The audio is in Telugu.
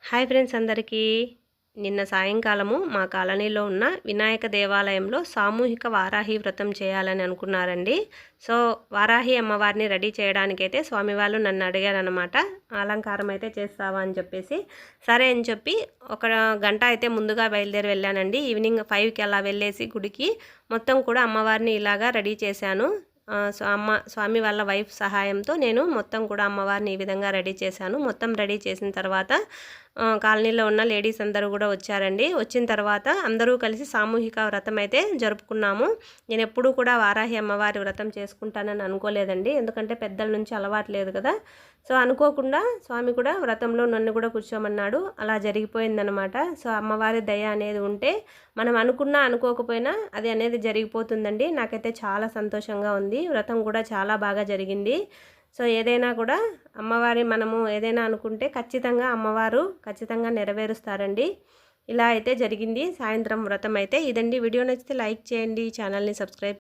హాయ్ ఫ్రెండ్స్ అందరికీ. నిన్న సాయంకాలము మా కాలనీలో ఉన్న వినాయక దేవాలయంలో సామూహిక వారాహి వ్రతం చేయాలని అనుకున్నారండి. సో వారాహి అమ్మవారిని రెడీ చేయడానికైతే స్వామివాళ్ళు నన్ను అడిగారనమాట. అలంకారం అయితే చేస్తావా అని చెప్పేసి, సరే అని చెప్పి ఒక గంట అయితే ముందుగా బయలుదేరి వెళ్ళానండి. ఈవినింగ్ 5కి అలా వెళ్ళేసి గుడికి మొత్తం కూడా అమ్మవారిని ఇలాగా రెడీ చేశాను. స్వామి వాళ్ళ వైఫ్ సహాయంతో నేను మొత్తం కూడా అమ్మవారిని ఈ విధంగా రెడీ చేశాను. మొత్తం రెడీ చేసిన తర్వాత కాలనీలో ఉన్న లేడీస్ అందరూ కూడా వచ్చారండి. వచ్చిన తర్వాత అందరూ కలిసి సామూహిక వ్రతం అయితే జరుపుకున్నాము. నేను ఎప్పుడూ కూడా వారాహి అమ్మవారి వ్రతం చేసుకుంటానని అనుకోలేదండి, ఎందుకంటే పెద్దల నుంచి అలవాటు లేదు కదా. సో అనుకోకుండా స్వామి కూడా వ్రతంలో నన్ను కూడా కూర్చోమన్నాడు. అలా జరిగిపోయిందనమాట. సో అమ్మవారి దయ అనేది ఉంటే మనం అనుకున్నా అనుకోకపోయినా అది అనేది జరిగిపోతుందండి. నాకైతే చాలా సంతోషంగా ఉంది. వ్రతం కూడా చాలా బాగా జరిగింది. సో ఏదైనా కూడా అమ్మవారి మనము ఏదైనా అనుకుంటే ఖచ్చితంగా అమ్మవారు ఖచ్చితంగా నెరవేరుస్తారండి. ఇలా అయితే జరిగింది సాయంత్రం వ్రతం అయితే. ఇదండి వీడియో నచ్చితే లైక్ చేయండి, ఛానల్ని సబ్స్క్రైబ్